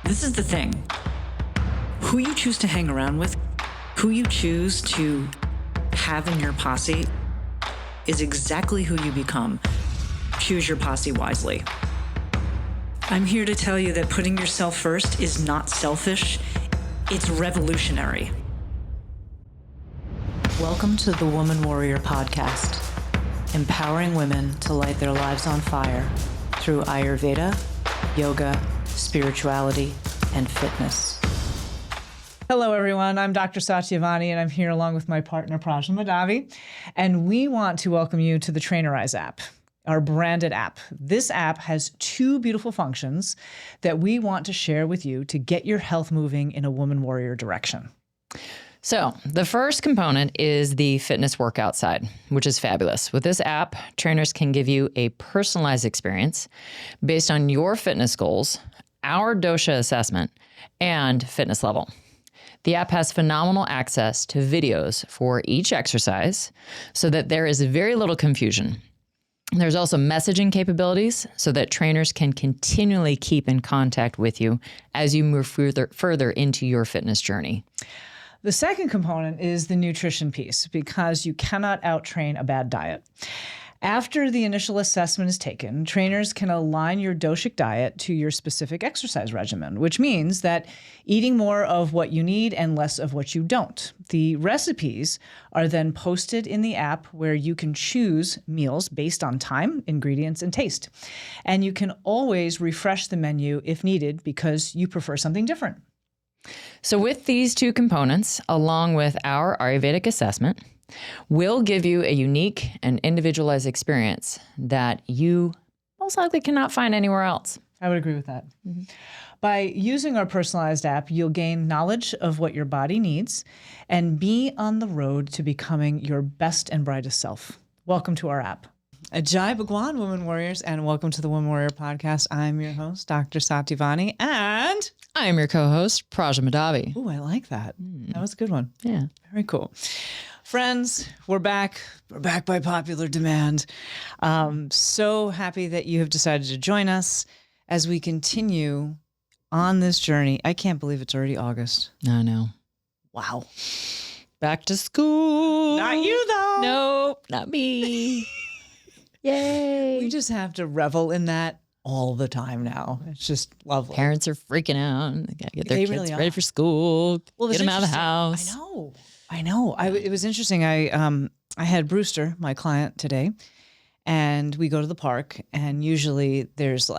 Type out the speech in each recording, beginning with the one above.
This is the thing. Who you choose to hang around with, who you choose to have in your posse is exactly who you become. Choose your posse wisely. I'm here to tell you that putting yourself first is not selfish, it's revolutionary. Welcome to the Woman Warrior Podcast, empowering women to light their lives on fire through Ayurveda, yoga, spirituality, and fitness. Hello, everyone. I'm Dr. Satavani, and I'm here along with my partner, Prajna Madhavi. And we want to welcome you to the Trainerize app, our branded app. This app has two beautiful functions that we want to share with you to get your health moving in a woman warrior direction. So the first component is the fitness workout side, which is fabulous. With this app, trainers can give you a personalized experience based on your fitness goals, our dosha assessment, and fitness level. The app has phenomenal access to videos for each exercise so that there is very little confusion. There's also messaging capabilities so that trainers can continually keep in contact with you as you move further into your fitness journey. The second component is the nutrition piece, because you cannot out-train a bad diet. After the initial assessment is taken, trainers can align your doshic diet to your specific exercise regimen, which means that eating more of what you need and less of what you don't. The recipes are then posted in the app where you can choose meals based on time, ingredients, and taste. And you can always refresh the menu if needed because you prefer something different. So with these two components, along with our Ayurvedic assessment, we'll give you a unique and individualized experience that you most likely cannot find anywhere else. I would agree with that. Mm-hmm. By using our personalized app, you'll gain knowledge of what your body needs and be on the road to becoming your best and brightest self. Welcome to our app. Ajay Bhagwan, Women Warriors, and welcome to the Women Warrior Podcast. I'm your host, Dr. Satavani, and I am your co-host, Prajna Madhavi. Ooh, I like that. That was a good one. Yeah. Very cool. Friends, we're back. We're back by popular demand. So happy that you have decided to join us as we continue on this journey. I can't believe it's already August. I know. Wow. Back to school. Not you, though. Nope, not me. Yay. We just have to revel in that all the time now. It's just lovely. Parents are freaking out. They got to get their They kids really ready are. for school. Well, Get them out of the house. I know. It was interesting. I had Brewster, my client, today, and we go to the park, and usually there's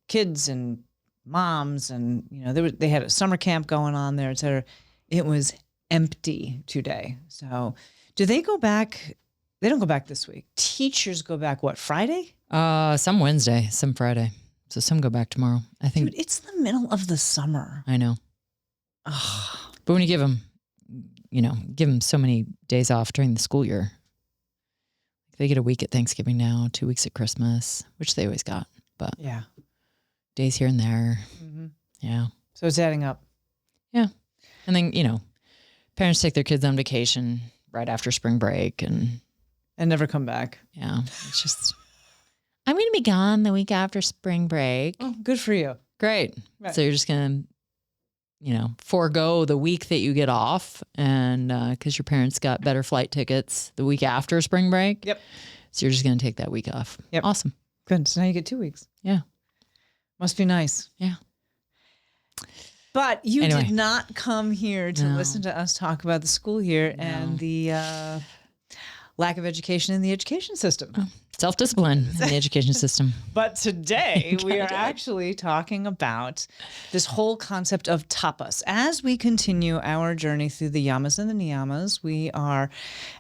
kids and moms, and they had a summer camp going on there, et cetera. It was empty today. So do they go back? They don't go back this week. Teachers go back, what, Friday? Some Wednesday, some Friday. So some go back tomorrow. I think. Dude, it's the middle of the summer. I know. Ugh. But when you give them so many days off during the school year, they get a week at Thanksgiving now, 2 weeks at Christmas, which they always got, but Yeah. days here and there. Mm-hmm. Yeah. So it's adding up. Yeah. And then, parents take their kids on vacation right after spring break and never come back. yeah, it's just, I'm going to be gone the week after spring break. Oh, good for you. Great. Right. So you're just going to, forego the week that you get off and because your parents got better flight tickets the week after spring break. Yep. So you're just going to take that week off. Yep. Awesome. Good. So now you get 2 weeks. Yeah. Must be nice. Yeah. But you Anyway. did not come here to listen to us talk about the school year and the lack of education in the education system. Self-discipline in the education system. But today we are actually talking about this whole concept of tapas. As we continue our journey through the yamas and the niyamas, we are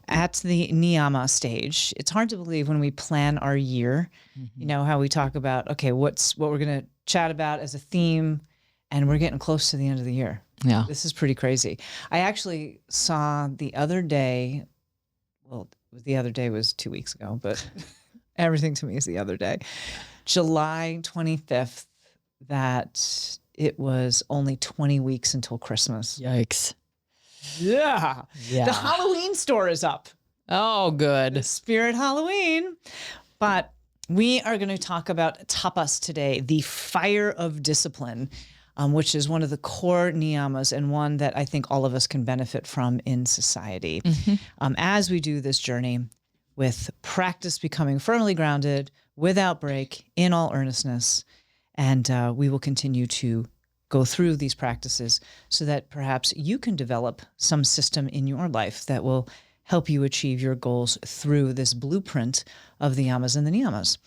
at the niyama stage. It's hard to believe when we plan our year, how we talk about, okay, what we're going to chat about as a theme, and we're getting close to the end of the year. Yeah. This is pretty crazy. I actually saw the other day, the other day was 2 weeks ago, but everything to me is the other day, July 25th, that it was only 20 weeks until Christmas. Yikes. Yeah. Yeah. The Halloween store is up. Oh, good. Spirit Halloween. But we are going to talk about tapas today, the fire of discipline. which is one of the core niyamas and one that I think all of us can benefit from in society. As we do this journey with practice becoming firmly grounded, without break, in all earnestness, and we will continue to go through these practices so that perhaps you can develop some system in your life that will help you achieve your goals through this blueprint of the yamas and the niyamas.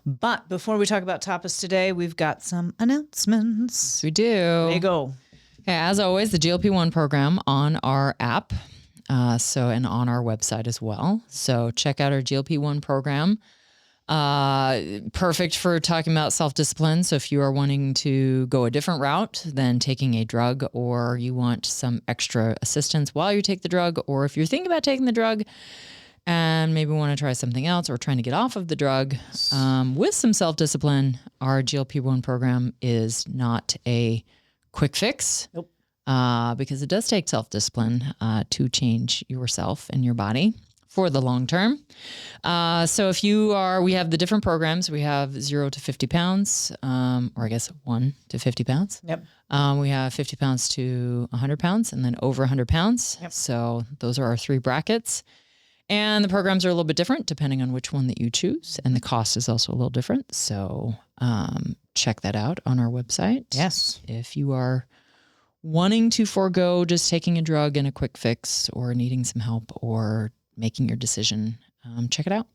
But before we talk about tapas today, we've got some announcements. We do. There you go. Okay, as always, the GLP-1 program on our app, and on our website as well. So check out our GLP-1 program. Perfect for talking about self-discipline. So if you are wanting to go a different route than taking a drug, or you want some extra assistance while you take the drug, or if you're thinking about taking the drug and maybe want to try something else or trying to get off of the drug, with some self-discipline, our GLP-1 program is not a quick fix. Nope. Because it does take self-discipline to change yourself and your body for the long term. So if we have the different programs. We have 0 to 50 pounds, or I guess 1 to 50 pounds. Yep. We have 50 pounds to 100 pounds and then over 100 pounds. Yep. So those are our 3 brackets. And the programs are a little bit different depending on which one that you choose. And the cost is also a little different. So check that out on our website. Yes. If you are wanting to forego just taking a drug and a quick fix, or needing some help, or making your decision, check it out.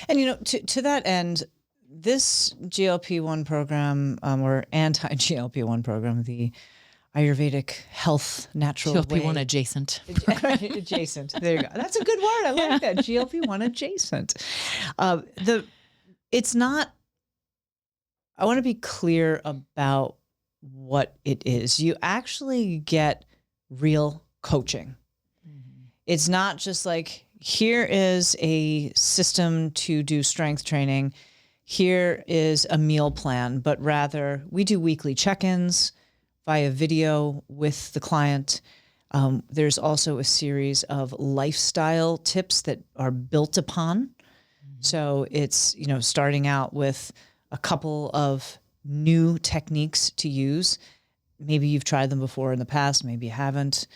And, to that end, this GLP-1 program, or anti-GLP-1 program, the Ayurvedic health natural GLP-1 way. adjacent. Adjacent. There you go. That's a good word. I like that. GLP-1 adjacent. It's not, I want to be clear about what it is. You actually get real coaching. It's not just like, here is a system to do strength training. Here is a meal plan, but rather we do weekly check-ins via video with the client. There's also a series of lifestyle tips that are built upon. So it's, starting out with a couple of new techniques to use. Maybe you've tried them before in the past, maybe you haven't.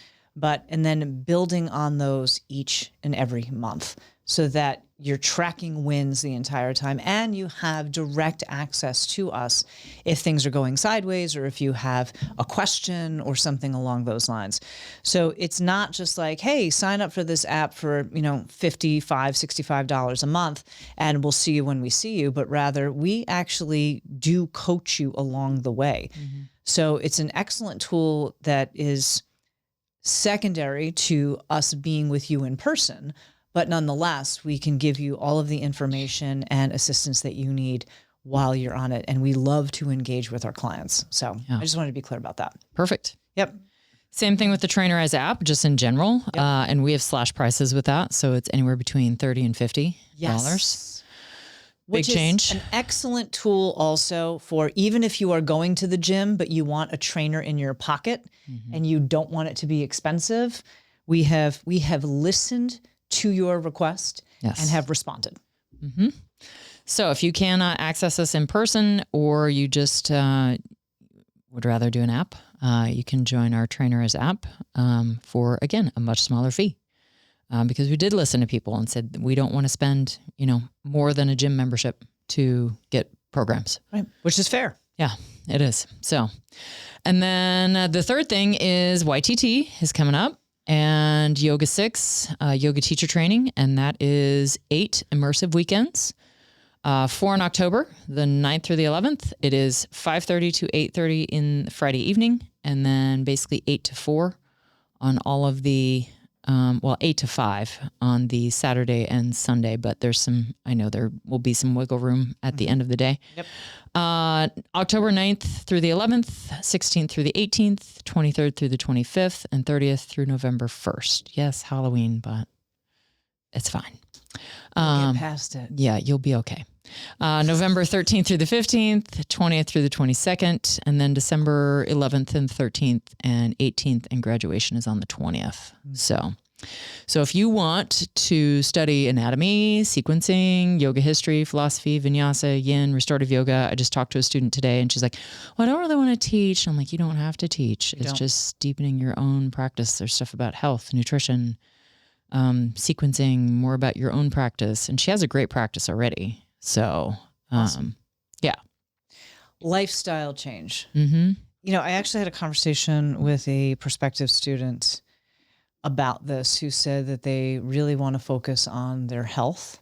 And then building on those each and every month so that you're tracking wins the entire time and you have direct access to us if things are going sideways or if you have a question or something along those lines. So it's not just like, hey, sign up for this app for, $55, $65 a month and we'll see you when we see you, but rather we actually do coach you along the way. So it's an excellent tool that is secondary to us being with you in person, but nonetheless, we can give you all of the information and assistance that you need while you're on it. And we love to engage with our clients. So I just wanted to be clear about that. Perfect. Yep. Same thing with the Trainerize app, just in general. Yep. And we have slash prices with that. So it's anywhere between $30 and $50. Yes. Big change. An excellent tool also for even if you are going to the gym, but you want a trainer in your pocket and you don't want it to be expensive. We have listened to your request and have responded. So if you cannot access us in person, or you just would rather do an app, you can join our Trainerize app for, again, a much smaller fee. Because we did listen to people and said, we don't want to spend, more than a gym membership to get programs. Right. Which is fair. Yeah, it is. So, and then the third thing is YTT is coming up, and Yoga 6, yoga teacher training. And that is 8 immersive weekends, 4 in October, the 9th through the 11th. It is 5:30 to 8:30 in Friday evening. And then basically 8 to 4 on all of the 8 to 5 on the Saturday and Sunday, but I know there will be some wiggle room at the end of the day. Yep. October 9th through the 11th, 16th through the 18th, 23rd through the 25th, and 30th through November 1st. Yes, Halloween, but it's fine. Get past it. Yeah, you'll be okay. November 13th through the 15th, 20th through the 22nd, and then December 11th and 13th and 18th, and graduation is on the 20th. So So if you want to study anatomy, sequencing, yoga history, philosophy, vinyasa, yin, restorative yoga, I just talked to a student today and she's like, well, I don't really want to teach. I'm like, you don't have to teach. It's just deepening your own practice. There's stuff about health, nutrition, sequencing, more about your own practice. And she has a great practice already. So, Awesome. Yeah. Lifestyle change. Mm-hmm. You know, I actually had a conversation with a prospective student about this who said that they really want to focus on their health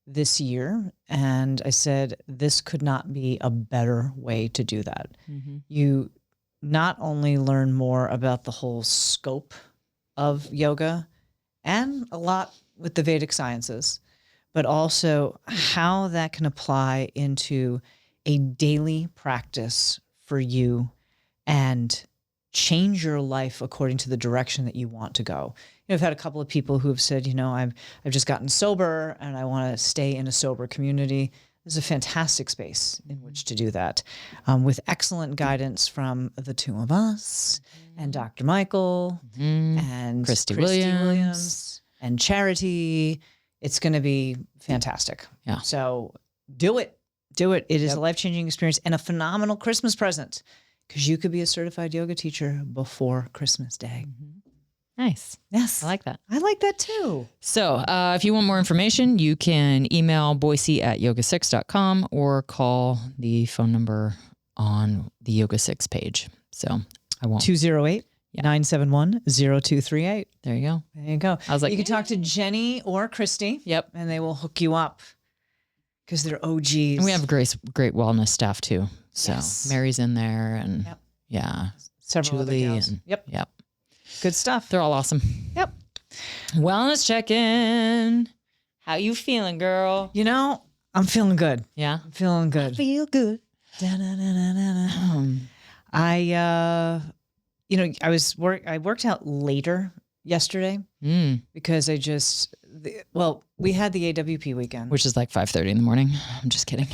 this year. And I said, this could not be a better way to do that. Mm-hmm. You not only learn more about the whole scope of yoga and a lot with the Vedic sciences, but also how that can apply into a daily practice for you and change your life according to the direction that you want to go. You know, I've had a couple of people who have said, you know, I've just gotten sober and I want to stay in a sober community. There's a fantastic space in which to do that, with excellent guidance from the two of us and Dr. Michael and Christy Williams and Charity. It's going to be fantastic. Yeah. So do it. Do it. It is a life-changing experience and a phenomenal Christmas present, because you could be a certified yoga teacher before Christmas Day. Mm-hmm. Nice. Yes. I like that. I like that too. So if you want more information, you can email boise@yoga6.com or call the phone number on the Yoga 6 page. So I won't. 208-971-0238. There you go. There you go. I was like, you can talk to Jenny or Christy. Yep. And they will hook you up because they're OGs. And we have great wellness staff too. So Yes. Mary's in there and several Julie other gals. and Yep. Yep. Good stuff. They're all awesome. Yep. Wellness check-in. How you feeling, girl? You know, I'm feeling good. Yeah. I'm feeling good. Feel good. I worked out later yesterday because we had the AWP weekend. Which is like 5:30 in the morning. I'm just kidding.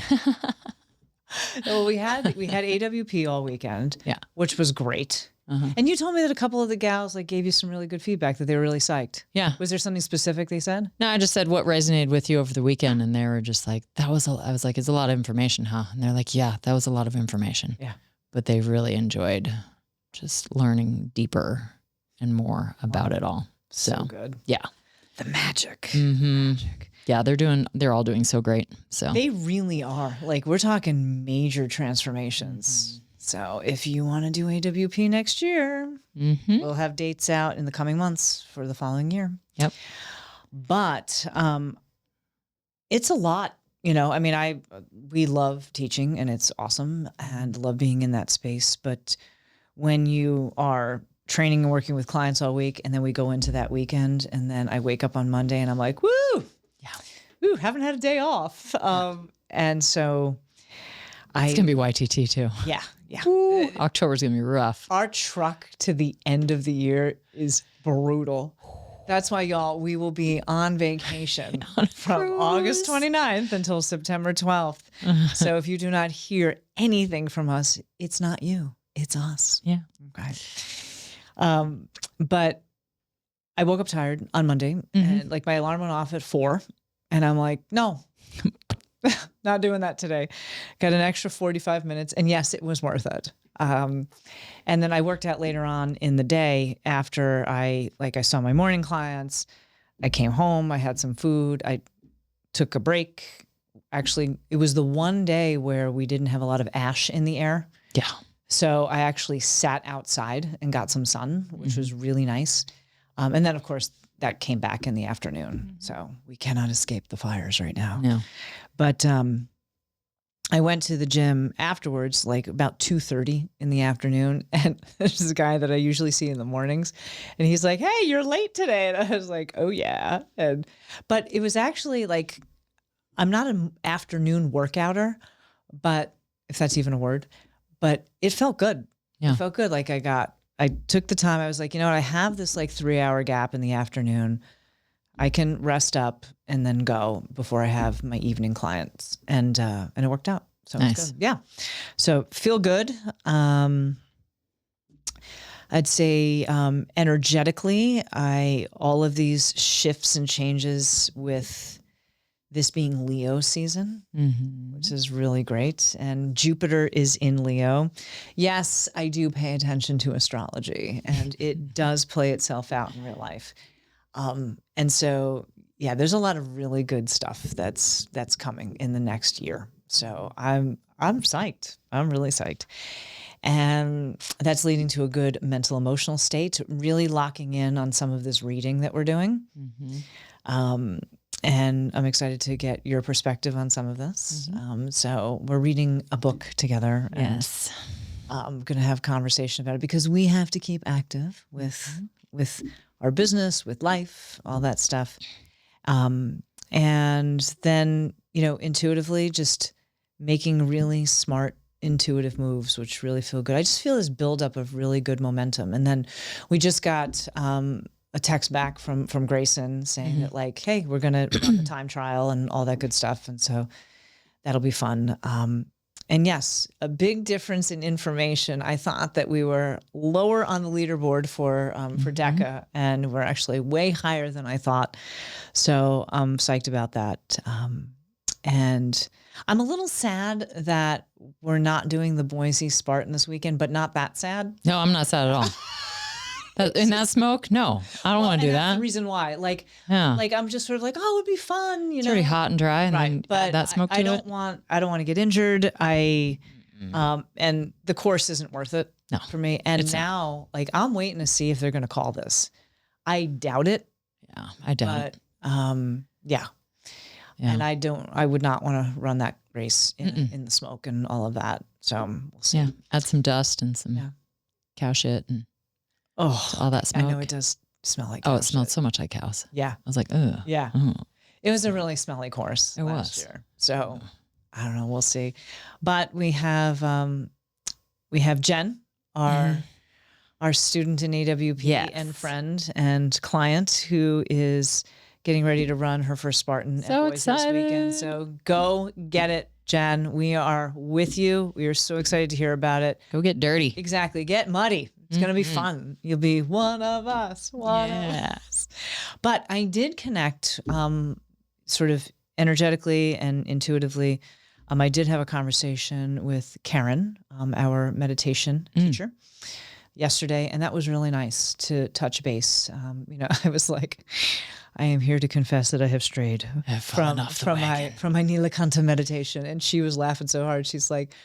Well, we had AWP all weekend, which was great. Uh-huh. And you told me that a couple of the gals gave you some really good feedback, that they were really psyched. Yeah. Was there something specific they said? No, I just said what resonated with you over the weekend, and they were just like, I was like, it's a lot of information, huh? And they're like, yeah, that was a lot of information. Yeah. But they really enjoyed just learning deeper and more about it all. So good. Yeah. The magic. Mm-hmm. Magic. Yeah, they're all doing so great. So they really are. We're talking major transformations. Mm-hmm. So if you want to do AWP next year, we'll have dates out in the coming months for the following year. Yep. But it's a lot, I mean, we love teaching and it's awesome and love being in that space. But when you are training and working with clients all week, and then we go into that weekend, and then I wake up on Monday and I'm like, woo, woo, haven't had a day off. And so it's going to be YTT too. Yeah. Ooh, October's going to be rough. Our truck to the end of the year is brutal. That's why, y'all, we will be on vacation from August 29th until September 12th. So if you do not hear anything from us, it's not you, it's us. Yeah. Okay. But I woke up tired on Monday, and my alarm went off at 4, and I'm like, no, not doing that today. Got an extra 45 minutes, and yes, it was worth it. And then I worked out later on in the day after I saw my morning clients. I came home, I had some food, I took a break. Actually, it was the one day where we didn't have a lot of ash in the air. Yeah. So I actually sat outside and got some sun, which was really nice. And then, of course, that came back in the afternoon. So we cannot escape the fires right now. No. But I went to the gym afterwards, about 2:30 in the afternoon. And there's this guy that I usually see in the mornings. And he's like, hey, you're late today. And I was like, oh, yeah. But it was actually I'm not an afternoon workouter, but if that's even a word. But it felt good. Yeah. It felt good. I took the time. I was like, you know what? I have this 3-hour gap in the afternoon. I can rest up and then go before I have my evening clients. And it worked out. So nice. It's good. Yeah. So feel good. I'd say energetically, all of these shifts and changes with this being Leo season, which is really great. And Jupiter is in Leo. Yes, I do pay attention to astrology, and it does play itself out in real life. And so, yeah, there's a lot of really good stuff that's coming in the next year. So I'm psyched. I'm really psyched. And that's leading to a good mental emotional state, really locking in on some of this reading that we're doing. And I'm excited to get your perspective on some of this. So we're reading a book together. Yes. And I'm going to have a conversation about it because we have to keep active with our business, with life, all that stuff. And then, intuitively just making really smart, intuitive moves, which really feel good. I just feel this buildup of really good momentum. And then we just got a text back from Grayson saying that like, hey, we're going to run the time trial and all that good stuff. And so that'll be fun. And yes, a big difference in information. I thought that we were lower on the leaderboard for DECA, and we're actually way higher than I thought. So I'm psyched about that. And I'm a little sad that we're not doing the Boise Spartan this weekend, but not that sad. No, I'm not sad at all. In that smoke? No, I don't want to do That's that. the reason why. Like I'm just sort of like, oh, it'd be fun, It's already hot and dry, and then but that smoke to I it. don't want to get injured. And the course isn't worth it for me. And now, like, I'm waiting to see if they're going to call this. I doubt it. Yeah, I doubt it. Yeah. And I would not want to run that race in the smoke and all of that. So we'll see. Yeah, add some dust and some cow shit and all that smoke. I know it does smell like cow cow it smelled shit. so much like cows. Yeah. I was like, ugh. Yeah. It was a really smelly course last year. So I don't know. We'll see. But we have Jen, our student in AWP and friend and client who is getting ready to run her first Spartan at Boise this weekend. So go get it, Jen. We are with you. We are so excited to hear about it. Go get dirty. Exactly. Get muddy. It's going to be fun. You'll be one of us. One of us. But I did connect sort of energetically and intuitively. I did have a conversation with Karen, our meditation teacher, yesterday, and that was really nice to touch base. I was like, I am here to confess that I have strayed from my Nilakanta meditation. And she was laughing so hard. She's like,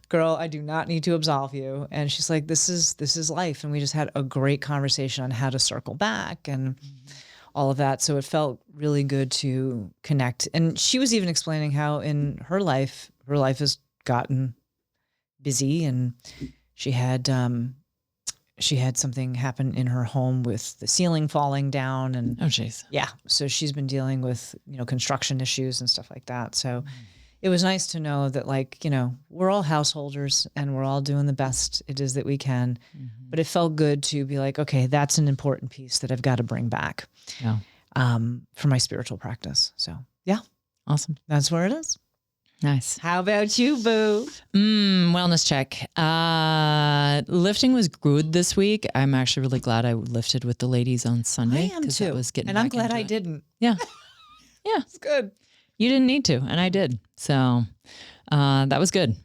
girl, I do not need to absolve you. And she's like, this is life. And we just had a great conversation on how to circle back and all of that. So it felt really good to connect. And she was even explaining how in her life has gotten busy, and she had something happen in her home with the ceiling falling down, and oh jeez, yeah. So she's been dealing with construction issues and stuff like that. So it was nice to know that we're all householders and we're all doing the best it is that we can. But it felt good to be like, okay, that's an important piece that I've got to bring back for my spiritual practice. So yeah, awesome. That's where it is. Nice. How about you, boo? Wellness check. Lifting was good this week. I'm actually really glad I lifted with the ladies on Sunday. I am too. And I'm glad I didn't. Yeah. Yeah. It's good. You didn't need to, and I did. So that was good.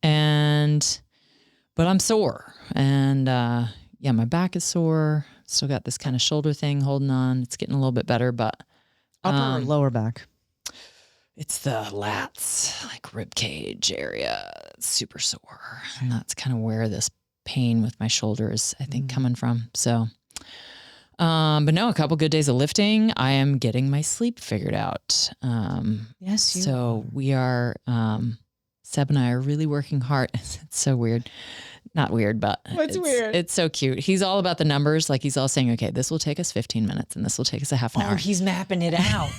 But I'm sore. And my back is sore. Still got this kind of shoulder thing holding on. It's getting a little bit better, but upper or lower back? It's the lats, like rib cage area. It's super sore. And that's kind of where this pain with my shoulder is, I think, coming from. So, but no, a couple good days of lifting. I am getting my sleep figured out. Yes. So we are, Seb and I are really working hard. It's so weird. Not weird, but what's weird? It's so cute. He's all about the numbers. Like he's all saying, okay, this will take us 15 minutes and this will take us a half an hour. Oh, he's mapping it out.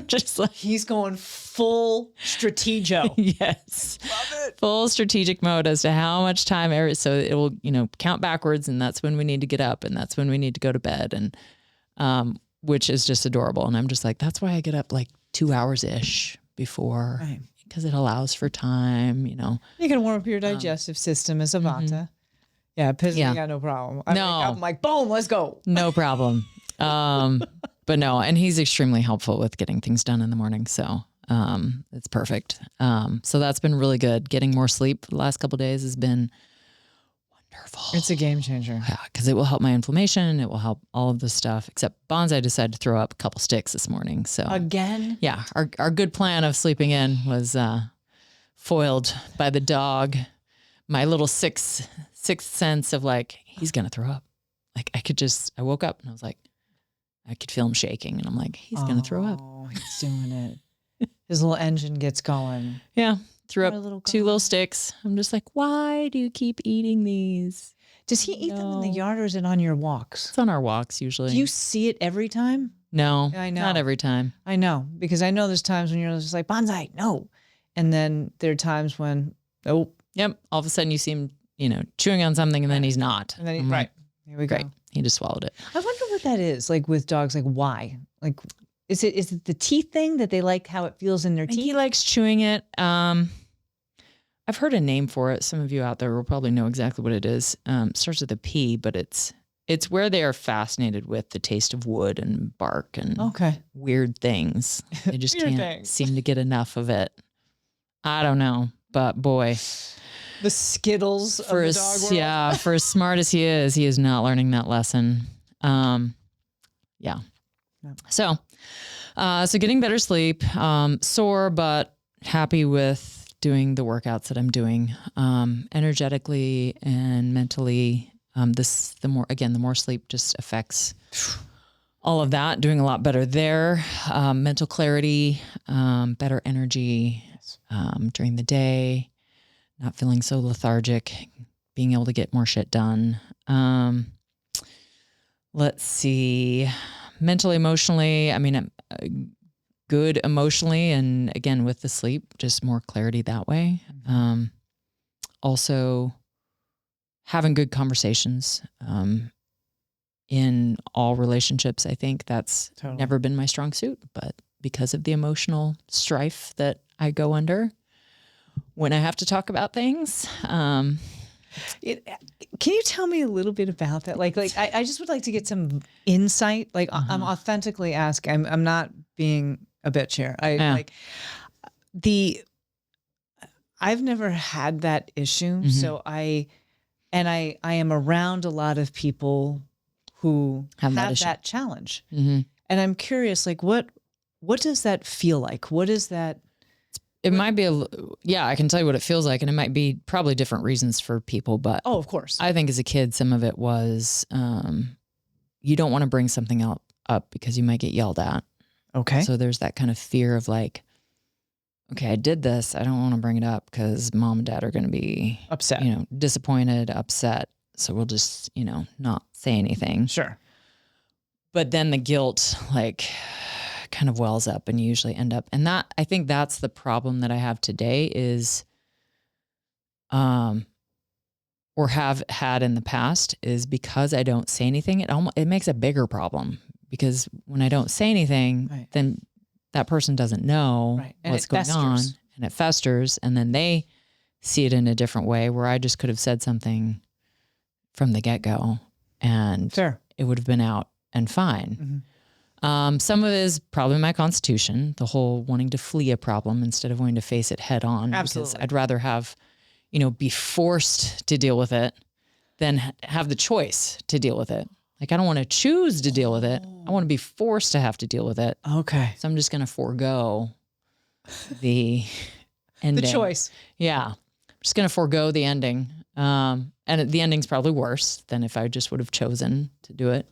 Just like he's going full stratego. Yes. Love it. Full strategic mode as to how much time. So it will, count backwards, and that's when we need to get up, and that's when we need to go to bed, and which is just adorable. And I'm just like, that's why I get up like 2 hours ish before, because it allows for time. You can warm up your digestive system as a vata. Yeah, pissing Yeah. me got no problem. No. I'm like, boom, let's go. No problem. But no, and he's extremely helpful with getting things done in the morning. So it's perfect. So that's been really good. Getting more sleep the last couple of days has been wonderful. It's a game changer. Yeah, because it will help my inflammation. It will help all of this stuff. Except Bonsai decided to throw up a couple sticks this morning. So Again? yeah, our good plan of sleeping in was foiled by the dog. My little sixth sense of like, he's going to throw up. Like I woke up and I was like, I could feel him shaking and I'm like, he's going to throw up. Oh, he's doing it. His little engine gets going. Yeah. Threw Poor up little two guy. little sticks. I'm just like, why do you keep eating these? Does he eat them in the No. yard or is it on your walks? It's on our walks usually. Do you see it every time? No, I know. not every time. I know, because I know there's times when you're just like, Bonsai, no. And then there are times when, nope. Yep. All of a sudden you see him, chewing on something and then he's not. And then I'm like, here we go. great. He just swallowed it. I wonder what that is, like with dogs, like why? Like, is it the teeth thing that they like how it feels in their teeth? He likes chewing it. I've heard a name for it. Some of you out there will probably know exactly what it is. Starts with a P, but it's where they are fascinated with the taste of wood and bark and weird things. They just can't seem to get enough of it. I don't know, but boy, the Skittles of the dog world. Yeah, for as smart as he is not learning that lesson. Yeah. No. So getting better sleep, sore, but happy with doing the workouts that I'm doing, energetically and mentally. The more sleep just affects all of that, doing a lot better there. Mental clarity, better energy, during the day, not feeling so lethargic, being able to get more shit done. Let's see, mentally, emotionally, I mean, good emotionally. And again, with the sleep, just more clarity that way. Also having good conversations, in all relationships. I think that's never been my strong suit, but because of the emotional strife that I go under when I have to talk about things, can you tell me a little bit about that? Like I just would like to get some insight. Like I'm authentically asking. I'm not being a bitch here. I've never had that issue. So I am around a lot of people who have that challenge. And I'm curious, like what does that feel like? What is that? It might be I can tell you what it feels like, and it might be probably different reasons for people, but of course. I think as a kid, some of it was, you don't want to bring something up because you might get yelled at. Okay. So there's that kind of fear of like, okay, I did this. I don't want to bring it up because mom and dad are going to be upset, disappointed, upset. So we'll just, not say anything. Sure. But then the guilt kind of wells up and you usually end up, and that, I think that's the problem that I have today is, or have had in the past, is because I don't say anything, it makes a bigger problem, because when I don't say anything, then that person doesn't know what's going on, and it festers, and then they see it in a different way, where I just could have said something from the get-go and it would have been out and fine. Some of it is probably my constitution, the whole wanting to flee a problem instead of wanting to face it head on. Absolutely. Because I'd rather have, be forced to deal with it than have the choice to deal with it. Like, I don't want to choose to deal with it. I want to be forced to have to deal with it. Okay. So I'm just going to forego the ending. The choice. Yeah. I'm just going to forego the ending. And the ending's probably worse than if I just would have chosen to do it.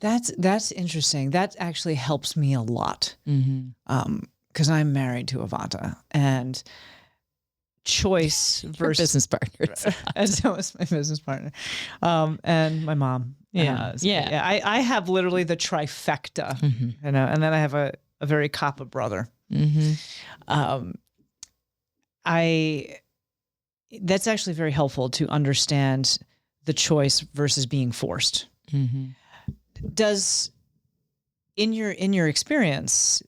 That's interesting. That actually helps me a lot. Because I'm married to a Vata, and choice versus business partners. And so is my business partner. And my mom. I have literally the trifecta, and then I have a very Kappa brother. That's actually very helpful to understand the choice versus being forced. Does, in your experience,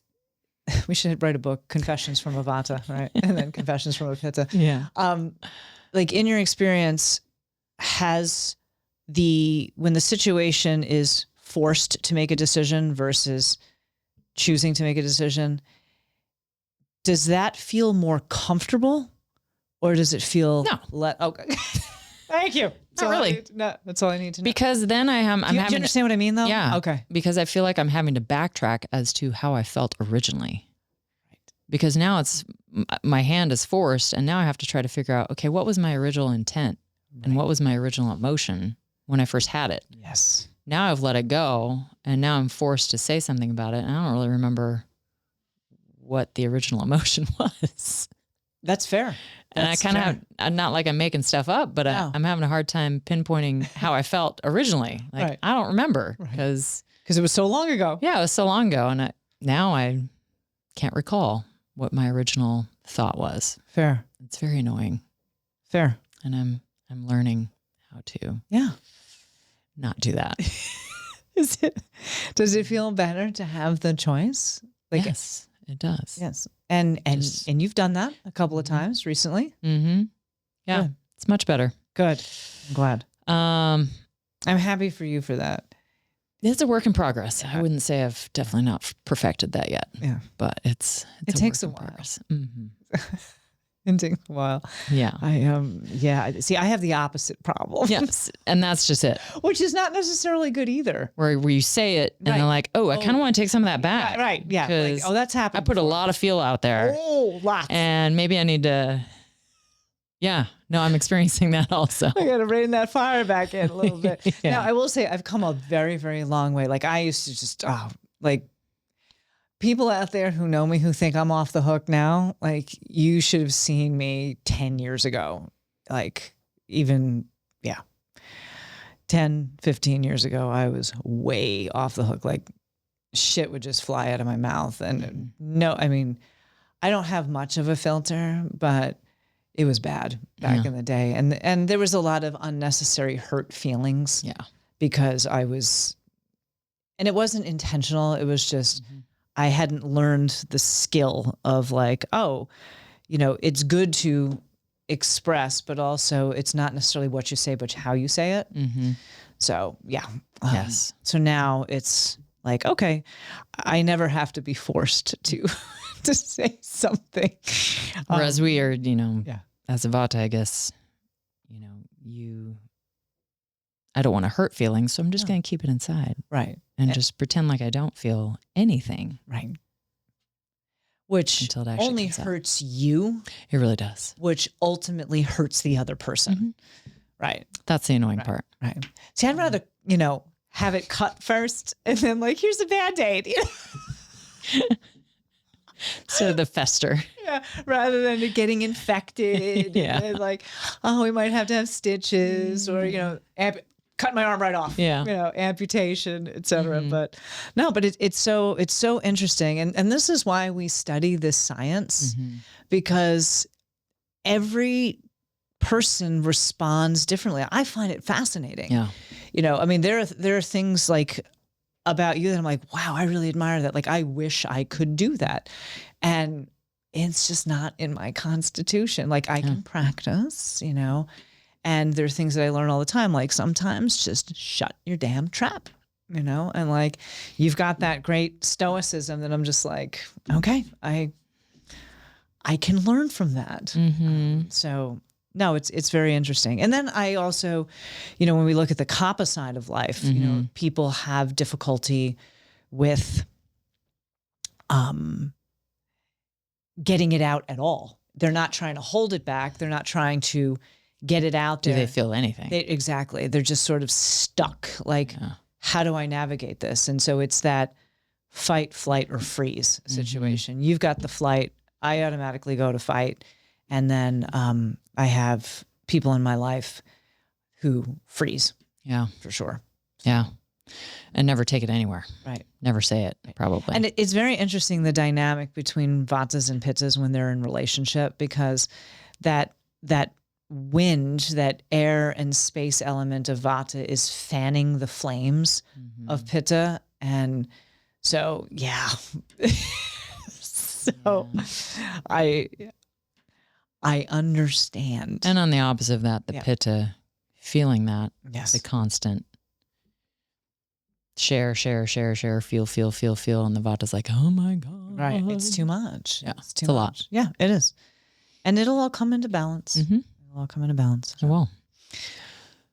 we should write a book, Confessions from a Vata, right? And then Confessions from a Pitta. like in your experience, when the situation is forced to make a decision versus choosing to make a decision, does that feel more comfortable or does it feel okay. Thank you. Not really. That's all I need to know. Because then I'm do you understand what I mean though? Yeah. Okay. Because I feel like I'm having to backtrack as to how I felt originally. Right. Because now my hand is forced and now I have to try to figure out, okay, what was my original intent and what was my original emotion when I first had it? Yes. Now I've let it go and now I'm forced to say something about it. And I don't really remember what the original emotion was. That's fair. And I kind of I'm not like I'm making stuff up, but I'm having a hard time pinpointing how I felt originally. Like I don't remember because it was so long ago. Yeah, it was so long ago. And now I can't recall what my original thought was. Fair. It's very annoying. Fair. And I'm learning how to not do that. Does it feel better to have the choice? Like, yes, it does. Yes. And you've done that a couple of times recently. Mm-hmm. Yeah. Good. It's much better. Good. I'm glad. I'm happy for you for that. It's a work in progress. I wouldn't say I've definitely not perfected that yet. Yeah. But it takes a while. Mm-hmm. It takes a while. Yeah. See, I have the opposite problem. Yes. And that's just it. Which is not necessarily good either. Where you say it and they're like, I kind of want to take some of that back. Right. Yeah. Like, that's happened. I put a lot of feel out there. Oh, lots. And maybe I need to, I'm experiencing that also. I got to rein that fire back in a little bit. Now, I will say I've come a very, very long way. Like I used to just, people out there who know me who think I'm off the hook now, like you should have seen me 10 years ago. Like even, 10, 15 years ago, I was way off the hook. Like shit would just fly out of my mouth. And I don't have much of a filter, but it was bad back in the day. And there was a lot of unnecessary hurt feelings. Yeah. Because and it wasn't intentional. It was just, I hadn't learned the skill of like, it's good to express, but also it's not necessarily what you say, but how you say it. Mm-hmm. So yes. So now it's like, okay, I never have to be forced to say something. Whereas we are, as a Vata, I guess, I don't want to hurt feelings, so I'm just going to keep it inside. Right. And just pretend like I don't feel anything. Right. Which only hurts you. It really does. Which ultimately hurts the other person. Mm-hmm. Right. That's the annoying part. Right. See, I'd rather, have it cut first and then like, here's a Band-Aid. So the fester. Yeah. Rather than it getting infected. And like, we might have to have stitches or, cut my arm right off. Yeah. Amputation, et cetera. Mm-hmm. But it's so interesting. And this is why we study this science, because every person responds differently. I find it fascinating. Yeah. There are things like about you that I'm like, wow, I really admire that. Like, I wish I could do that. And it's just not in my constitution. Like I can practice, and there are things that I learn all the time. Like sometimes just shut your damn trap, and like, you've got that great stoicism that I'm just like, okay, I can learn from that. Mm-hmm. So no, it's very interesting. And then I also, when we look at the Kapha side of life, people have difficulty with, getting it out at all. They're not trying to hold it back. They're not trying to get it out there. Do they feel anything? Exactly. They're just sort of stuck. Like, how do I navigate this? And so it's that fight, flight, or freeze situation. Mm-hmm. You've got the flight. I automatically go to fight. And then I have people in my life who freeze. Yeah. For sure. Yeah. And never take it anywhere. Right. Never say it, probably. And it's very interesting, the dynamic between Vatas and Pittas when they're in relationship, because that wind, that air and space element of Vata is fanning the flames of Pitta. And so, I understand. And on the opposite of that, the pitta, feeling that, the constant share, feel. And the vata's like, oh my God. Right. It's too much. Yeah. It's a lot. Yeah, it is. And it'll all come into balance. It'll all come into balance. It will.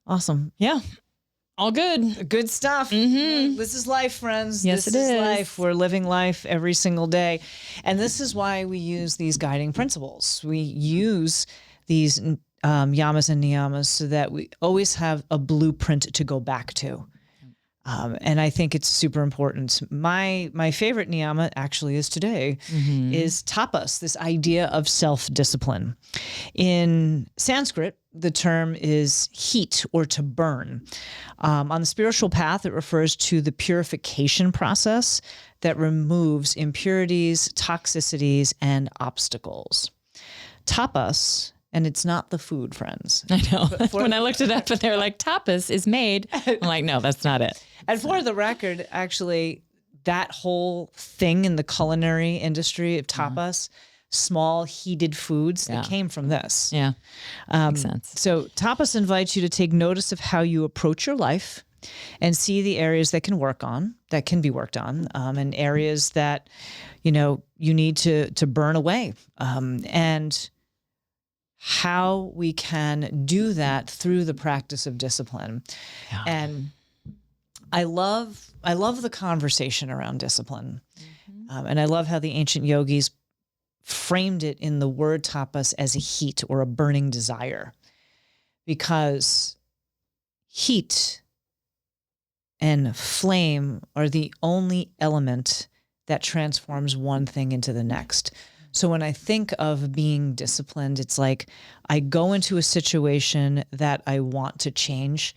Awesome. Yeah. All good. Good stuff. This is life, friends. Yes, this it is is. life. We're living life every single day. And this is why we use these guiding principles. We use these yamas and niyamas so that we always have a blueprint to go back to. And I think it's super important. My favorite niyama actually is today is tapas, this idea of self-discipline. In Sanskrit, the term is heat or to burn. On the spiritual path, it refers to the purification process that removes impurities, toxicities, and obstacles. Tapas, and it's not the food, friends. I know. When I looked it up and they were like, tapas is made. I'm like, no, that's not it. And for the record, actually, that whole thing in the culinary industry of tapas, small heated foods, that came from this. Yeah, makes sense. So tapas invites you to take notice of how you approach your life and see the areas that can be worked on, and areas that, you need to burn away. And how we can do that through the practice of discipline. Yeah. And I love the conversation around discipline. And I love how the ancient yogis framed it in the word tapas as a heat or a burning desire, because heat and flame are the only element that transforms one thing into the next. So when I think of being disciplined, it's like I go into a situation that I want to change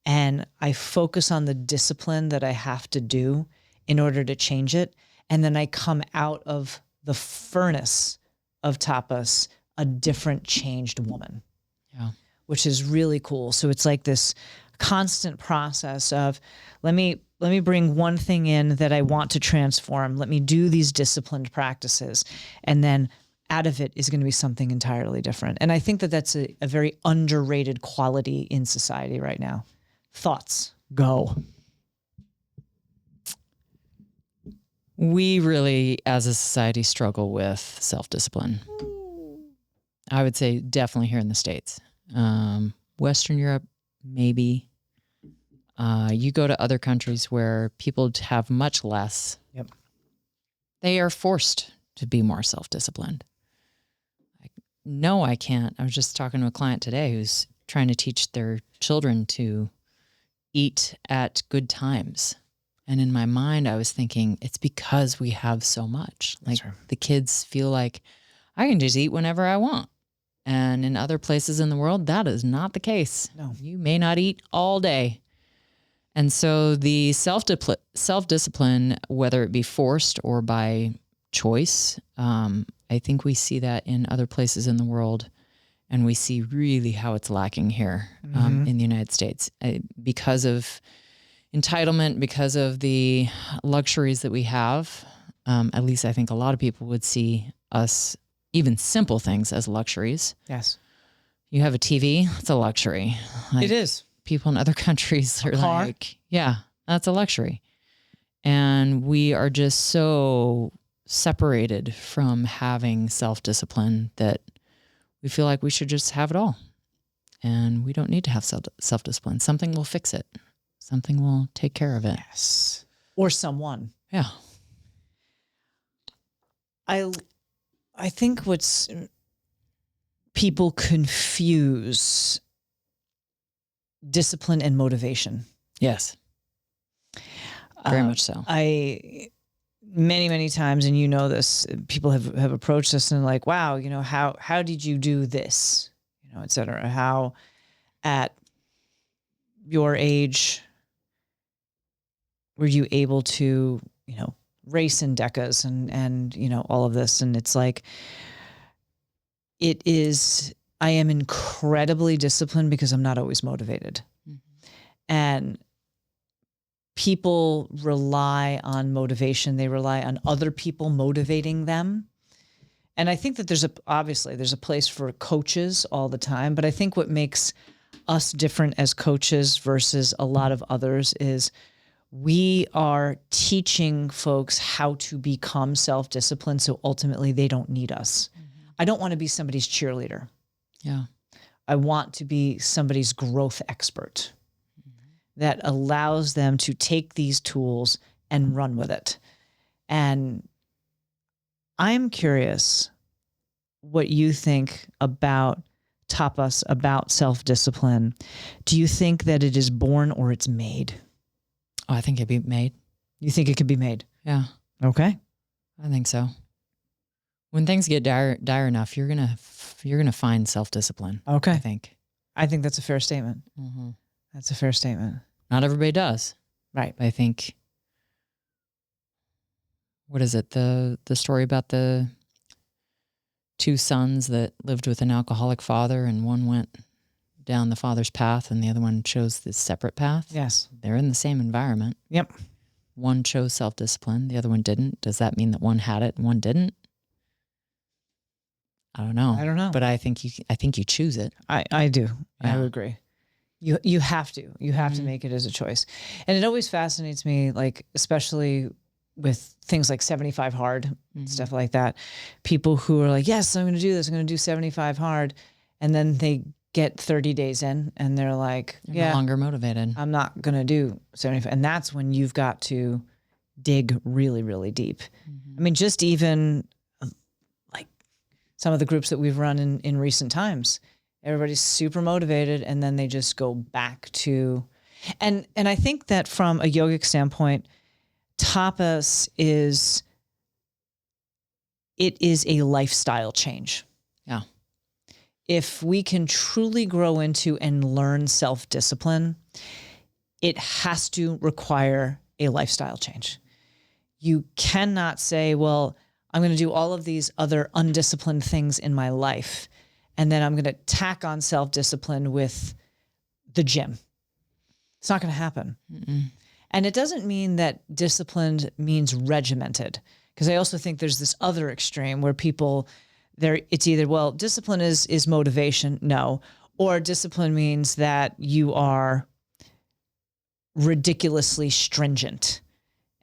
and I focus on the discipline that I have to do in order to change it. And then I come out of the furnace of tapas a different changed woman, which is really cool. So it's like this constant process of let me bring one thing in that I want to transform. Let me do these disciplined practices. And then out of it is going to be something entirely different. And I think that that's a very underrated quality in society right now. Thoughts, go. We really, as a society, struggle with self-discipline. I would say definitely here in the States. Western Europe, maybe. You go to other countries where people have much less. Yep. They are forced to be more self-disciplined. No, I can't. I was just talking to a client today who's trying to teach their children to eat at good times. And in my mind, I was thinking, it's because we have so much. Like the kids feel like I can just eat whenever I want. And in other places in the world, that is not the case. No. You may not eat all day. And so the self-discipline, whether it be forced or by choice, I think we see that in other places in the world. And we see really how it's lacking here in the United States because of entitlement, because of the luxuries that we have. At least I think a lot of people would see us, even simple things, as luxuries. Yes. You have a TV, it's a luxury. Like, it is. People in other countries are car. like, yeah, that's a luxury. And we are just so separated from having self-discipline that we feel like we should just have it all. And we don't need to have self-discipline. Something will fix it. Something will take care of it. Yes. Or someone. Yeah. I think what's people confuse discipline and motivation. Yes. Very much so. Many times, and you know this, people have approached us and like, wow, how did you do this? Et cetera. How at your age were you able to, race in decas and all of this? And it's like, I am incredibly disciplined because I'm not always motivated. And people rely on motivation. They rely on other people motivating them. And I think that obviously there's a place for coaches all the time, but I think what makes us different as coaches versus a lot of others is we are teaching folks how to become self-disciplined so ultimately they don't need us. Mm-hmm. I don't want to be somebody's cheerleader. Yeah. I want to be somebody's growth expert that allows them to take these tools and run with it. And I'm curious what you think about tapas, about self-discipline. Do you think that it is born or it's made? Oh, I think it'd be made. You think it could be made? Yeah. Okay. I think so. When things get dire enough, you're gonna find self-discipline. Okay. I think that's a fair statement. Mm-hmm. That's a fair statement. Not everybody does. Right. But I think, what is it? The story about the two sons that lived with an alcoholic father, and one went down the father's path and the other one chose this separate path. Yes. They're in the same environment. Yep. One chose self-discipline. The other one didn't. Does that mean that one had it and one didn't? I don't know. But I think you choose it. I do. Yeah. I would agree. You have to. You have to make it as a choice. And it always fascinates me, like, especially with things like 75 hard, stuff like that. People who are like, yes, I'm going to do this. I'm going to do 75 hard. And then they get 30 days in and they're like, They're no longer motivated. I'm not going to do 75. And that's when you've got to dig really, really deep. I mean, just even like some of the groups that we've run in recent times, everybody's super motivated and then they just go back to, and I think that from a yogic standpoint, tapas is a lifestyle change. Yeah. If we can truly grow into and learn self-discipline, it has to require a lifestyle change. You cannot say, well, I'm going to do all of these other undisciplined things in my life, and then I'm going to tack on self-discipline with the gym. It's not going to happen. Mm-mm. And it doesn't mean that disciplined means regimented, because I also think there's this other extreme where people, it's either, well, discipline is motivation, no, or discipline means that you are ridiculously stringent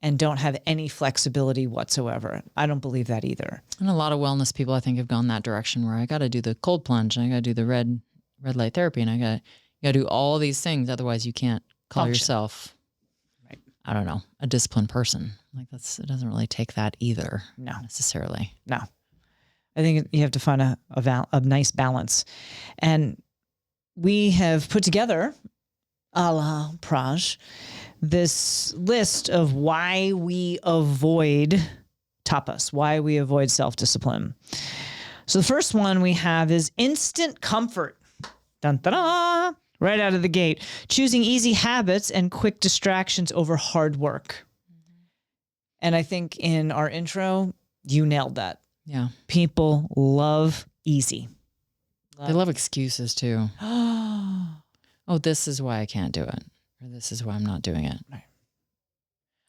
and don't have any flexibility whatsoever. I don't believe that either. And a lot of wellness people, I think, have gone that direction where I got to do the cold plunge and I got to do the red light therapy and you got to do all these things. Otherwise you can't call yourself, right, I don't know, a disciplined person. Like it doesn't really take that either. No. Necessarily. No. I think you have to find a nice balance. And we have put together, a la Praj, this list of why we avoid tapas, why we avoid self-discipline. So the first one we have is instant comfort. Dun, dun, dun, right out of the gate. Choosing easy habits and quick distractions over hard work. And I think in our intro, you nailed that. Yeah. People love easy. They love excuses too. Oh, this is why I can't do it. Or this is why I'm not doing it. Right.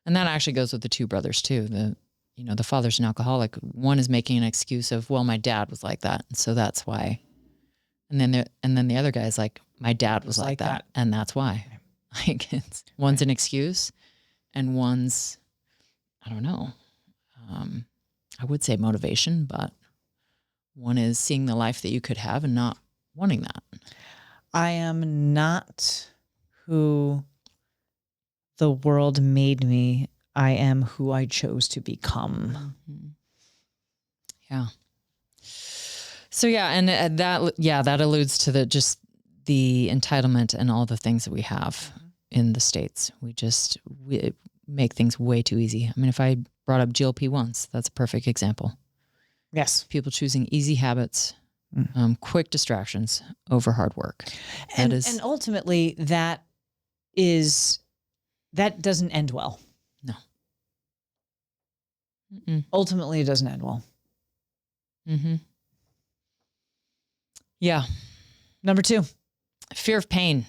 And that actually goes with the two brothers too. The father's an alcoholic. One is making an excuse of, well, my dad was like that, and so that's why. And then the other guy is like, my dad was like that, and that's why. Like one's an excuse, and one's, I don't know. I would say motivation, but one is seeing the life that you could have and not wanting that. I am not who the world made me. I am who I chose to become. Mm-hmm. Yeah. So yeah, and that alludes to the entitlement and all the things that we have in the States. We make things way too easy. I mean, if I brought up GLP-1s, that's a perfect example. Yes. People choosing easy habits, quick distractions over hard work. And ultimately that doesn't end well. No. Mm-mm. Ultimately it doesn't end well. Mm-hmm. Yeah. Number 2. Fear of pain.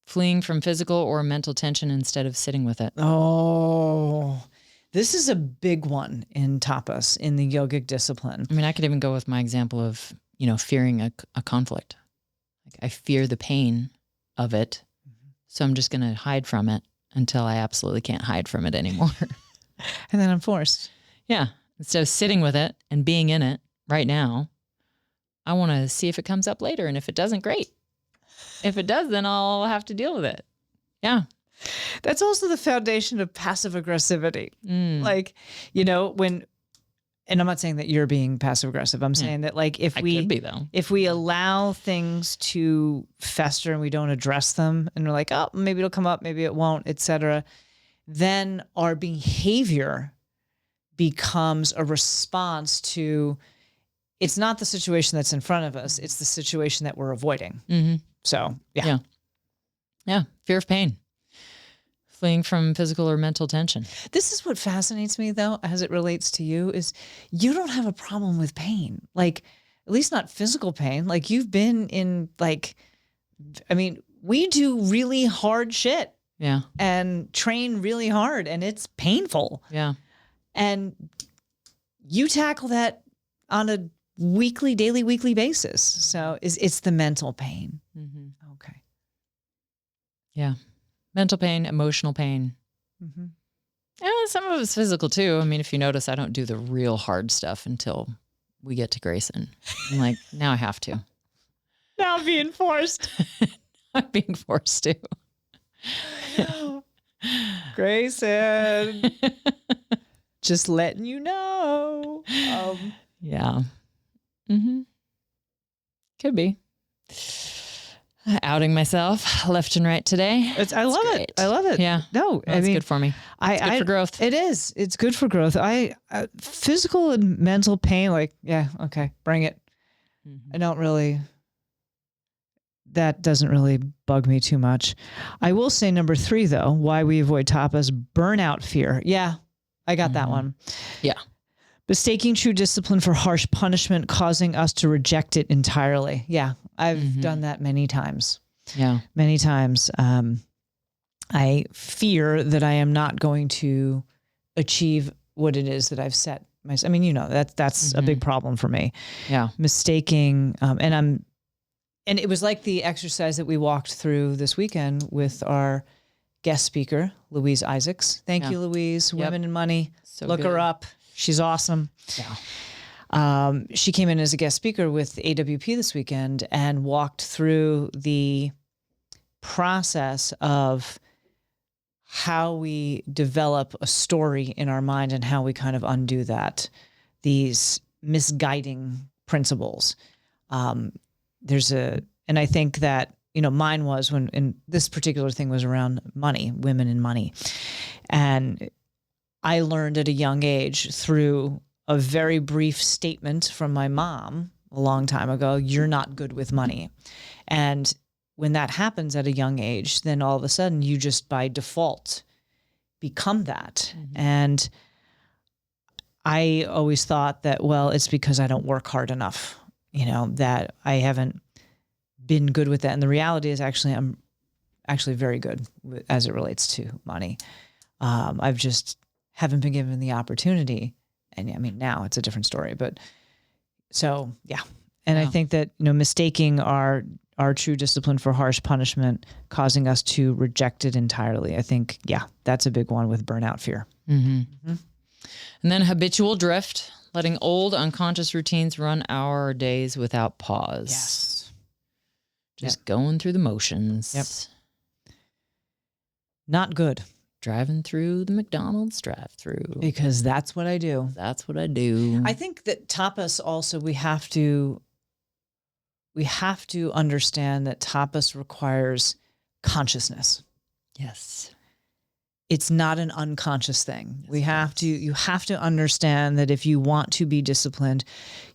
Fleeing from physical or mental tension instead of sitting with it. Oh, This is a big one in tapas, in the yogic discipline. I mean, I could even go with my example of, fearing a conflict. Like I fear the pain of it. So I'm just going to hide from it until I absolutely can't hide from it anymore. And then I'm forced. Yeah. Instead of sitting with it and being in it right now, I want to see if it comes up later. And if it doesn't, great. If it does, then I'll have to deal with it. Yeah. That's also the foundation of passive aggressivity. Like, and I'm not saying that you're being passive aggressive. I'm saying that like if we allow things to fester and we don't address them and we're like, oh, maybe it'll come up, maybe it won't, etc., then our behavior becomes a response to, it's not the situation that's in front of us, it's the situation that we're avoiding. Mm-hmm. So, Yeah. Fear of pain. Fleeing from physical or mental tension. This is what fascinates me, though, as it relates to you, is you don't have a problem with pain. Like, at least not physical pain. Like, you've been in, we do really hard shit. Yeah. And train really hard, and it's painful. Yeah. And you tackle that on a daily, weekly basis. So it's the mental pain. Mm-hmm. Okay. Yeah. Mental pain, emotional pain. Mm-hmm. Yeah, some of it's physical too. I mean, if you notice, I don't do the real hard stuff until we get to Grayson. I'm like, now I have to. Now I'm being forced. I'm being forced to. Grayson. Just letting you know. Yeah. Mm-hmm. Could be. Outing myself left and right today. I love it. I love it. Yeah. No, it's good for me. It's good for growth. It is. It's good for growth. Physical and mental pain, okay, bring it. Mm-hmm. That doesn't really bug me too much. I will say number 3, though, why we avoid tapas, burnout fear. Yeah, I got that one. Yeah. Mistaking true discipline for harsh punishment, causing us to reject it entirely. Yeah, I've done that many times. Yeah. Many times. I fear that I am not going to achieve what it is that I've set myself. I mean, that's a big problem for me. Yeah. Mistaking, and it was like the exercise that we walked through this weekend with our guest speaker, Louise Isaacs. Thank you, Louise. Yep. Women in Money. So look her up. She's awesome. Yeah. She came in as a guest speaker with AWP this weekend and walked through the process of how we develop a story in our mind and how we kind of undo that, these misguiding principles. And I think that, mine was and this particular thing was around money, women and money. And I learned at a young age through a very brief statement from my mom a long time ago, you're not good with money. And when that happens at a young age, then all of a sudden you just by default become that. Mm-hmm. And I always thought that, well, it's because I don't work hard enough, that I haven't been good with that. And the reality is I'm actually very good as it relates to money. I've just haven't been given the opportunity. And I mean, now it's a different story, but so, yeah. And I think that, mistaking our true discipline for harsh punishment, causing us to reject it entirely. I think, that's a big one with burnout fear. Mm-hmm. Mm-hmm. And then habitual drift, letting old unconscious routines run our days without pause. Yes. Just going through the motions. Yep. Not good. Driving through the McDonald's drive-through. Because that's what I do. That's what I do. I think that tapas also, we have to understand that tapas requires consciousness. Yes. It's not an unconscious thing. Yes, you have to understand that if you want to be disciplined,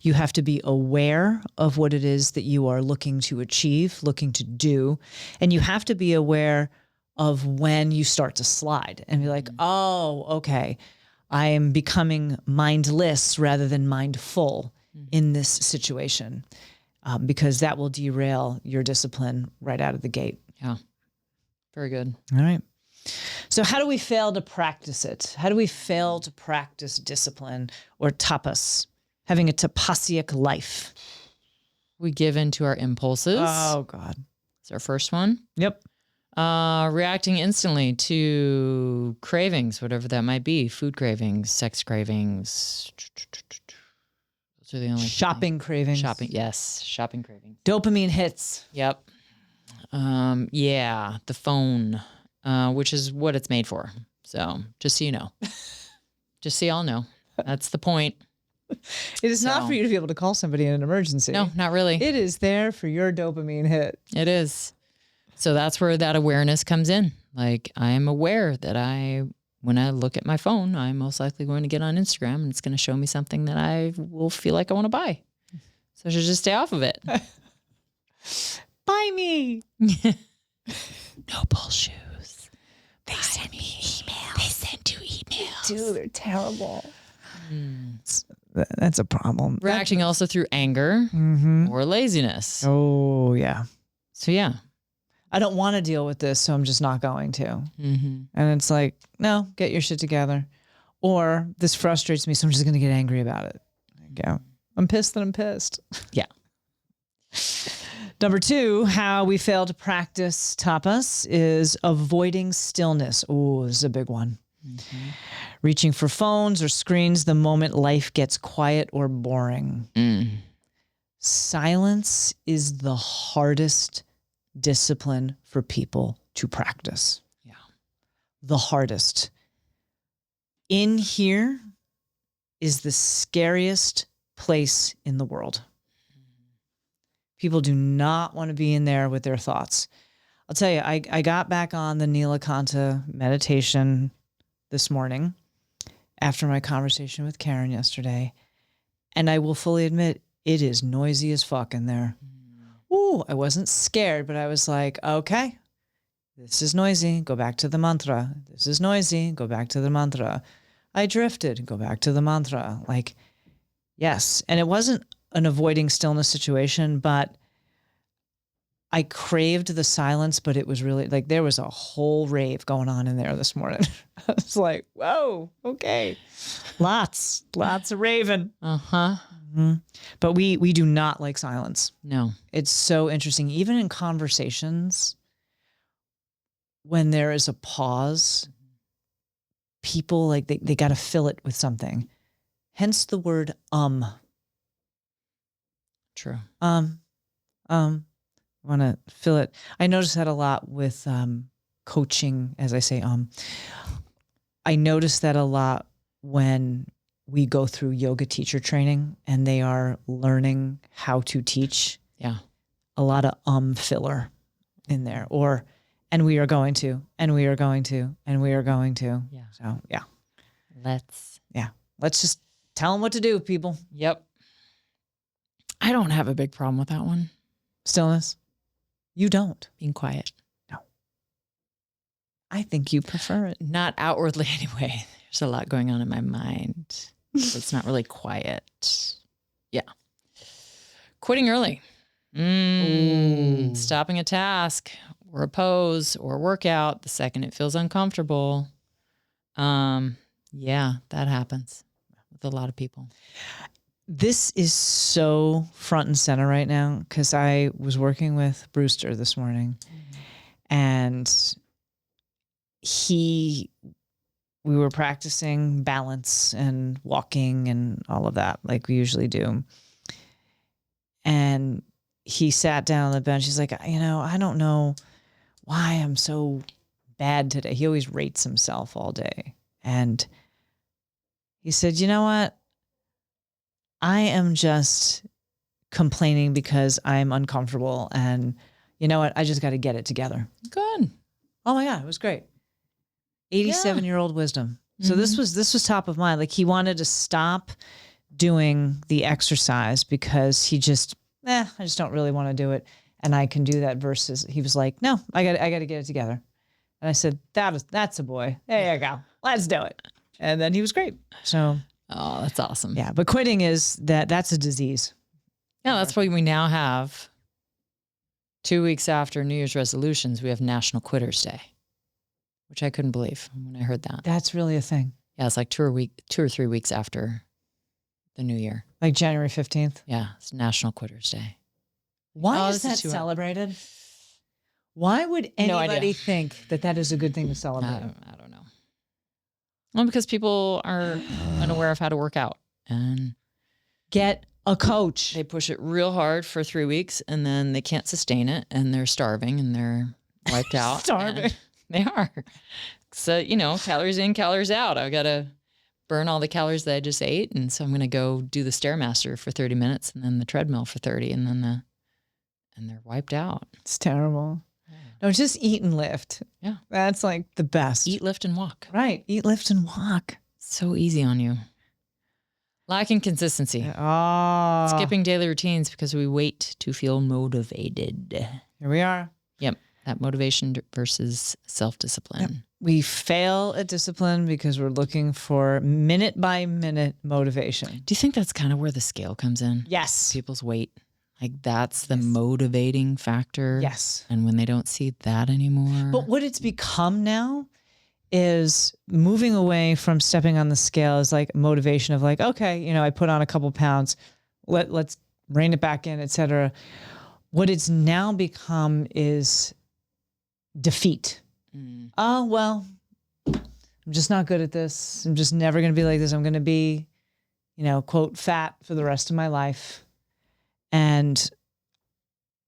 you have to be aware of what it is that you are looking to achieve, looking to do, and you have to be aware of when you start to slide and be like, oh, okay, I am becoming mindless rather than mindful in this situation, because that will derail your discipline right out of the gate. Yeah. Very good. All right. So how do we fail to practice it? How do we fail to practice discipline or tapas, having a tapasic life? We give in to our impulses. Oh, God. It's our first one. Yep. Reacting instantly to cravings, whatever that might be. Food cravings, sex cravings. Those are the only Shopping cravings. Shopping, yes. Shopping cravings. Dopamine hits. Yep. Yeah, the phone, which is what it's made for. So just so you know. Just so y'all know. That's the point. It is not for you to be able to call somebody in an emergency. No, not really. It is there for your dopamine hit. It is. So that's where that awareness comes in. Like, I am aware that when I look at my phone, I'm most likely going to get on Instagram and it's going to show me something that I will feel like I want to buy. So I should just stay off of it. Buy me. Noble shoes. They send me emails. They send you emails. Dude, they're terrible. That's a problem. Reacting also through anger or laziness. Oh, yeah. So, yeah. I don't want to deal with this, so I'm just not going to. And it's like, no, get your shit together. Or this frustrates me, so I'm just going to get angry about it. Yeah. I'm pissed that I'm pissed. Yeah. Number 2, how we fail to practice tapas is avoiding stillness. Oh, this is a big one. Reaching for phones or screens the moment life gets quiet or boring. Silence is the hardest discipline for people to practice. Yeah. The hardest. In here is the scariest place in the world. People do not want to be in there with their thoughts. I'll tell you, I got back on the Nilakanta meditation this morning after my conversation with Karen yesterday. And I will fully admit, it is noisy as fuck in there. Ooh, I wasn't scared, but I was like, okay, this is noisy. Go back to the mantra. This is noisy. Go back to the mantra. I drifted. Go back to the mantra. Like, yes. And it wasn't an avoiding stillness situation, but I craved the silence, but it was really like there was a whole rave going on in there this morning. I was like, whoa, okay. Lots of raving. But we do not like silence. No. It's so interesting. Even in conversations, when there is a pause, people like they got to fill it with something. Hence the word True. Want to fill it. I notice that a lot with coaching, as I say, I notice that a lot when we go through yoga teacher training and they are learning how to teach. Yeah. A lot of filler in there, or and we are going to, and we are going to, and we are going to. Yeah. So yeah. Let's just tell them what to do, people. Yep. I don't have a big problem with that one. Stillness. You don't. Being quiet. No. I think you prefer it. Not outwardly anyway. There's a lot going on in my mind. So it's not really quiet. Yeah. Quitting early. Stopping a task or a pose or a workout the second it feels uncomfortable. Yeah, that happens with a lot of people. This is so front and center right now because I was working with Brewster this morning and we were practicing balance and walking and all of that like we usually do. And he sat down on the bench. He's like, I don't know why I'm so bad today. He always rates himself all day. And he said, you know what? I am just complaining because I'm uncomfortable. And you know what? I just got to get it together. Good. Oh my God. It was great. 87-year-old wisdom. So this was top of mind. Like he wanted to stop doing the exercise because he just, I just don't really want to do it. And I can do that versus he was like, no, I got to get it together. And I said, that's a boy. There you go. Let's do it. And then he was great. So. Oh, that's awesome. Yeah. But quitting that's a disease. Yeah. That's why we now have 2 weeks after New Year's resolutions, we have National Quitters Day. which I couldn't believe when I heard that. That's really a thing. Yeah, it's like 2 or 3 weeks after the new year. Like January 15th. Yeah, it's National Quitters Day. Why is this is that too- celebrated? Why would No anybody idea. think that that is a good thing to celebrate? I don't know. Well, because people are unaware of how to work out, and Get a coach. they push it real hard for 3 weeks, and then they can't sustain it, and they're starving, and they're wiped out. Starving. And they are. So, calories in, calories out. I got to burn all the calories that I just ate, and so I'm going to go do the Stairmaster for 30 minutes, and then the treadmill for 30, and then they're wiped out. It's terrible. No, just eat and lift. Yeah. That's like the best. Eat, lift, and walk. Right. Eat, lift, and walk. So easy on you. Lacking consistency. Oh. Skipping daily routines because we wait to feel motivated. Here we are. Yep. That motivation versus self-discipline. Yep. We fail at discipline because we're looking for minute by minute motivation. Do you think that's kind of where the scale comes in? Yes. People's weight. Like that's the motivating factor. Yes. And when they don't see that anymore. But what it's become now is moving away from stepping on the scale is like motivation of like, okay, I put on a couple pounds, let's rein it back in, et cetera. What it's now become is defeat. Oh, well, I'm just not good at this. I'm just never going to be like this. I'm going to be, quote, fat for the rest of my life. And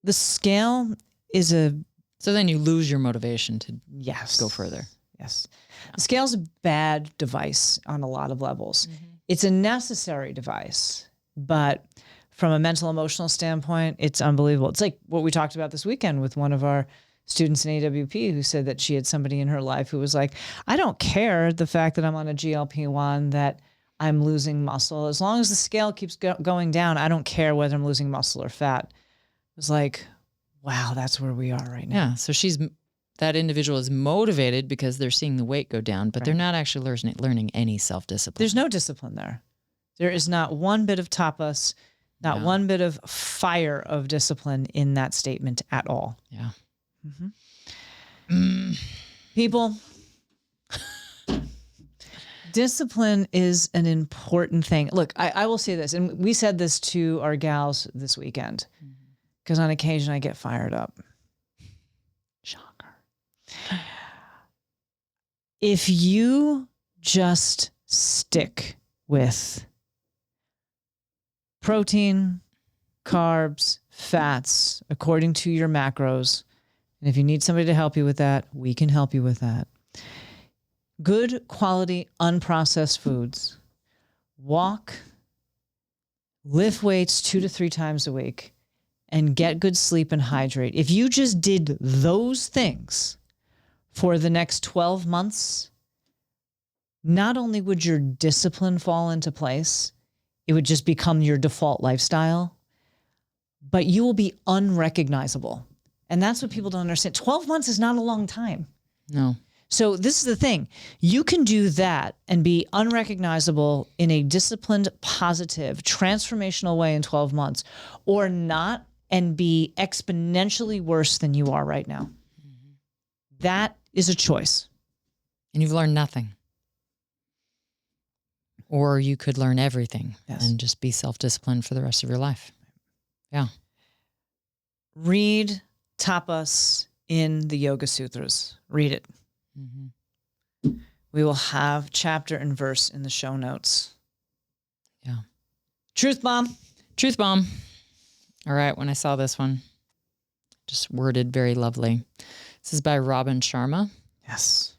the scale is so then you lose your motivation to yes, go further. Yes. The scale's a bad device on a lot of levels. It's a necessary device, but from a mental, emotional standpoint, it's unbelievable. It's like what we talked about this weekend with one of our students in AWP who said that she had somebody in her life who was like, I don't care the fact that I'm on a GLP-1, that I'm losing muscle. As long as the scale keeps going down, I don't care whether I'm losing muscle or fat. It was like, wow, that's where we are right now. Yeah. So that individual is motivated because they're seeing the weight go down, but they're not actually learning any self-discipline. There's no discipline there. There is not one bit of tapas, not one bit of fire of discipline in that statement at all. Yeah. People, discipline is an important thing. Look, I will say this, and we said this to our gals this weekend, because on occasion I get fired up. Shocker. If you just stick with protein, carbs, fats, according to your macros, and if you need somebody to help you with that, we can help you with that. Good quality, unprocessed foods. Walk, lift weights 2 to 3 times a week, and get good sleep and hydrate. If you just did those things for the next 12 months, not only would your discipline fall into place, it would just become your default lifestyle, but you will be unrecognizable. And that's what people don't understand. 12 months is not a long time. No. So this is the thing. You can do that and be unrecognizable in a disciplined, positive, transformational way in 12 months, or not and be exponentially worse than you are right now. That is a choice. And you've learned nothing. Or you could learn everything and just be self-disciplined for the rest of your life. Yeah. Read Tapas in the Yoga Sutras. Read it. We will have chapter and verse in the show notes. Yeah. Truth bomb. Truth bomb. All right. When I saw this one, just worded very lovely. This is by Robin Sharma. Yes.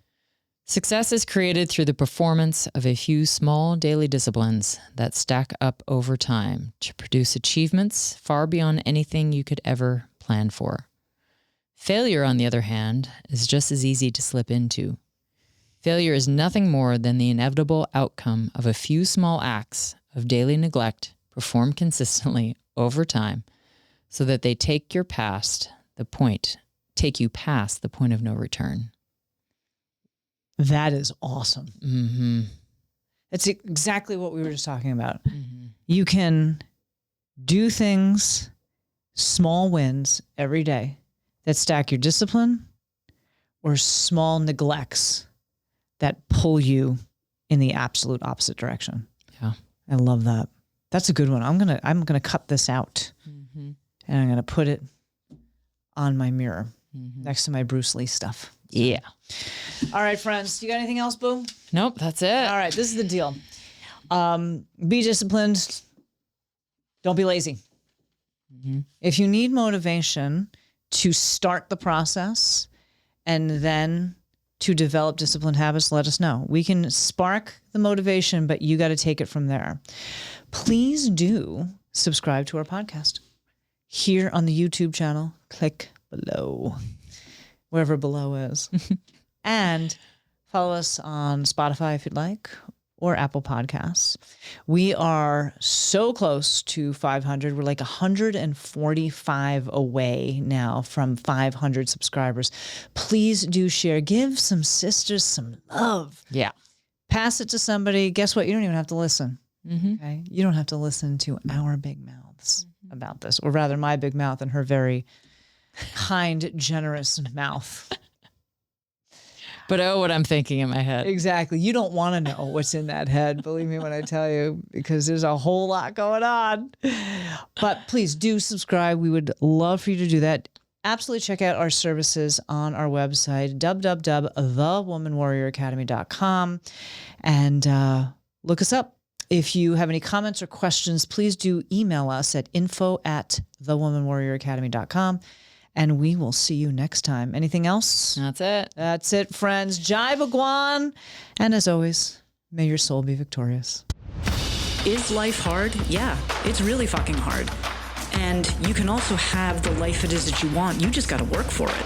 Success is created through the performance of a few small daily disciplines that stack up over time to produce achievements far beyond anything you could ever plan for. Failure, on the other hand, is just as easy to slip into. Failure is nothing more than the inevitable outcome of a few small acts of daily neglect performed consistently over time so that they take you past the point of no return. That is awesome. Mm-hmm. It's exactly what we were just talking about. Mm-hmm. You can do things, small wins every day that stack your discipline, or small neglects that pull you in the absolute opposite direction. Yeah. I love that. That's a good one. I'm gonna cut this out and I'm gonna put it on my mirror next to my Bruce Lee stuff. Yeah. All right, friends. You got anything else, Boo? Nope, that's it. All right, this is the deal. Be disciplined. Don't be lazy. If you need motivation to start the process and then to develop disciplined habits, let us know. We can spark the motivation, but you got to take it from there. Please do subscribe to our podcast here on the YouTube channel. Click below, wherever below is. And follow us on Spotify if you'd like, or Apple Podcasts. We are so close to 500. We're like 145 away now from 500 subscribers. Please do share. Give some sisters some love. Yeah. Pass it to somebody. Guess what? You don't even have to listen. Okay? You don't have to listen to our big mouths about this, or rather my big mouth and her very kind, generous mouth. But oh, what I'm thinking in my head. Exactly. You don't want to know what's in that head, believe me when I tell you, because there's a whole lot going on. But please do subscribe. We would love for you to do that. Absolutely check out our services on our website, www.thewomanwarrioracademy.com, and look us up. If you have any comments or questions, please do email us at info@thewomanwarrioracademy.com. And we will see you next time. Anything else? That's it. That's it, friends. Jai Bhagwan. And as always, may your soul be victorious. Is life hard? Yeah, it's really fucking hard. And you can also have the life it is that you want. You just got to work for it.